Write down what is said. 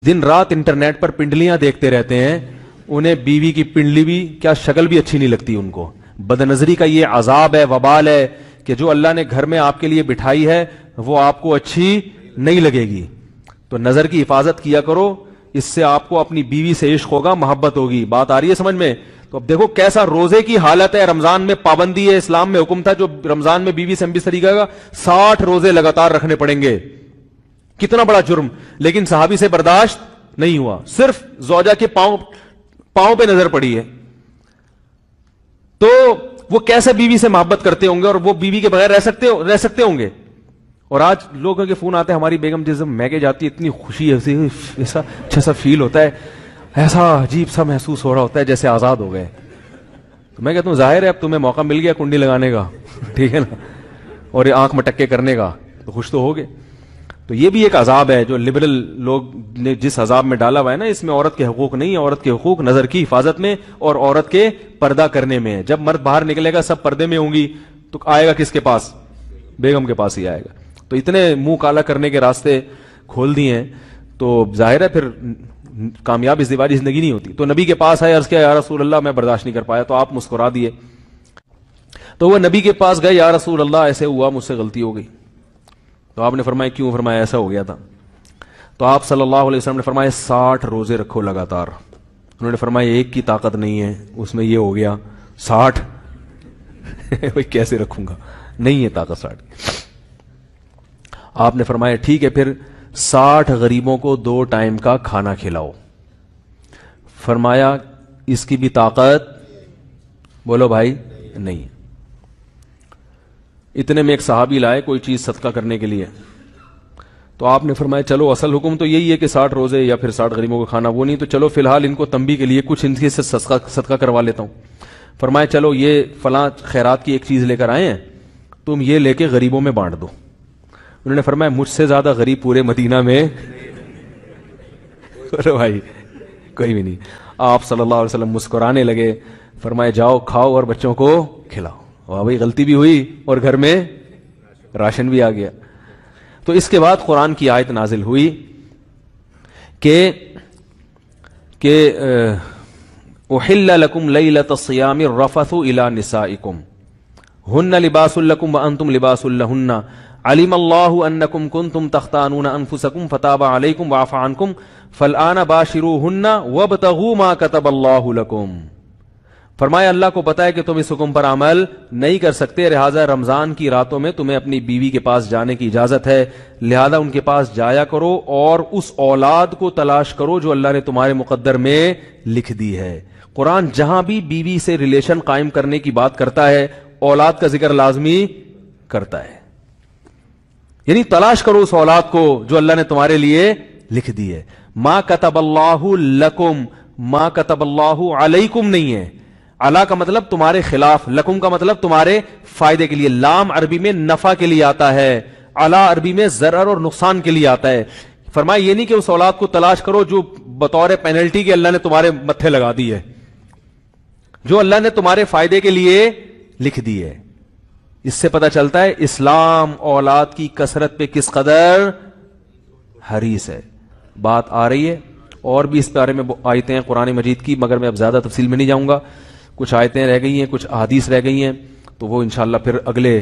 दिन रात इंटरनेट पर पिंडलियां देखते रहते हैं, उन्हें बीवी की पिंडली भी क्या शक्ल भी अच्छी नहीं लगती उनको। बदनजरी का ये अजाब है, वबाल है कि जो अल्लाह ने घर में आपके लिए बिठाई है वो आपको अच्छी नहीं लगेगी। तो नजर की हिफाजत किया करो, इससे आपको अपनी बीवी से इश्क होगा, मोहब्बत होगी। बात आ रही है समझ में? तो अब देखो कैसा रोजे की हालत है। रमजान में पाबंदी है, इस्लाम में हुक्म था जो रमजान में बीवी से हम भी तरीका का 60 रोजे लगातार रखने पड़ेंगे। कितना बड़ा जुर्म, लेकिन सहाबी से बर्दाश्त नहीं हुआ। सिर्फ जौजा के पांव पे नजर पड़ी है, तो वो कैसे बीवी से मोहब्बत करते होंगे और वो बीवी के बगैर रह सकते होंगे। और आज लोगों के फोन आते हैं, हमारी बेगम जिस मैके जाती है इतनी खुशी है, ऐसा अच्छा सा फील होता है, ऐसा अजीब सा महसूस हो रहा होता है जैसे आजाद हो गए। तो मैं कहता हूं जाहिर है अब तुम्हें मौका मिल गया कुंडी लगाने का, ठीक है ना, और ये आंख मटक्के करने का, तो खुश तो हो गए। तो ये भी एक अजाब है जो लिबरल लोग ने जिस अजाब में डाला हुआ है ना, इसमें औरत के हुकूक नहीं है। औरत के हुकूक नजर की हिफाजत में और औरत के पर्दा करने में है। जब मर्द बाहर निकलेगा सब पर्दे में होंगी तो आएगा किसके पास? बेगम के पास ही आएगा। तो इतने मुंह काला करने के रास्ते खोल दिए हैं, तो जाहिर है फिर कामयाब इज़्दिवाजी जिंदगी नहीं होती। तो नबी के पास आए, अर्ज किया या रसूल अल्लाह मैं बर्दाश्त नहीं कर पाया, तो आप मुस्कुरा दिए। तो वह नबी के पास गए, या रसूल अल्लाह ऐसे हुआ, मुझसे गलती हो गई। तो आपने फरमाया क्यों? फरमाया ऐसा हो गया था। तो आप सल्लल्लाहु अलैहि वसल्लम ने फरमाया 60 रोजे रखो लगातार। उन्होंने फरमाया एक की ताकत नहीं है, उसमें ये हो गया 60 भाई कैसे रखूंगा, नहीं है ताकत 60। आपने फरमाया ठीक है, फिर 60 गरीबों को 2 टाइम का खाना खिलाओ। फरमाया इसकी भी ताकत, बोलो भाई, नहीं। इतने में एक सहाबी लाए कोई चीज सदका करने के लिए। तो आपने फरमाया चलो असल हुक्म तो यही है कि 60 रोजे या फिर 60 गरीबों को खाना, वो नहीं तो चलो फिलहाल इनको तंबी के लिए कुछ इनके से सदका करवा लेता हूं। फरमाया चलो ये फलां खैरात की एक चीज लेकर आए हैं, तुम ये लेके गरीबों में बांट दो। उन्होंने फरमाया मुझसे ज्यादा गरीब पूरे मदीना में भाई कोई भी नहीं। आप सल्लल्लाहु अलैहि वसल्लम मुस्कुराने लगे, फरमाया जाओ खाओ और बच्चों को खिलाओ। वाह भाई, गलती भी हुई और घर में राशन भी आ गया। तो इसके बाद कुरान की आयत नाजिल हुई कि उहिल्ला लकुम लैलतस सियामि रफसु इला निसाइकुम हुन्ना लिबासुल लकुम व अंतुम लिबासुल लहुन्ना अलिमल्लाहु अन्नकुम कुंतुम तख्तानूना अनफुसकुम फताबा अलैकुम वअफा अन्कुम फलआना बाशिरूहुन्ना वब्तगू मा कतबल्लाहु लकुम। फरमाया अल्लाह को पता है कि तुम इस हुक्म पर अमल नहीं कर सकते, लिहाजा रमजान की रातों में तुम्हें अपनी बीवी के पास जाने की इजाजत है, लिहाजा उनके पास जाया करो और उस औलाद को तलाश करो जो अल्लाह ने तुम्हारे मुकद्दर में लिख दी है। कुरान जहां भी बीवी से रिलेशन कायम करने की बात करता है, औलाद का जिक्र लाजमी करता है, यानी तलाश करो उस औलाद को जो अल्लाह ने तुम्हारे लिए लिख दी है। मा कतबल्लाहु लकुम, मा कतबल्लाहु अलैकुम नहीं है। अला का मतलब तुम्हारे खिलाफ, लकुम का मतलब तुम्हारे फायदे के लिए। लाम अरबी में नफा के लिए आता है, अला अरबी में जरर और नुकसान के लिए आता है। फरमाया ये नहीं कि उस औलाद को तलाश करो जो बतौर पेनल्टी के अल्लाह ने तुम्हारे मत्थे लगा दी है, जो अल्लाह ने तुम्हारे फायदे के लिए लिख दी है। इससे पता चलता है इस्लाम औलाद की कसरत पे किस कदर हरीस है। बात आ रही है और भी इस बारे में आयतें हैं कुरान मजीद की, मगर मैं अब ज्यादा तफसील में नहीं जाऊंगा। कुछ आयतें रह गई हैं, कुछ अहादीस रह गई हैं, तो वो इंशाअल्लाह फिर अगले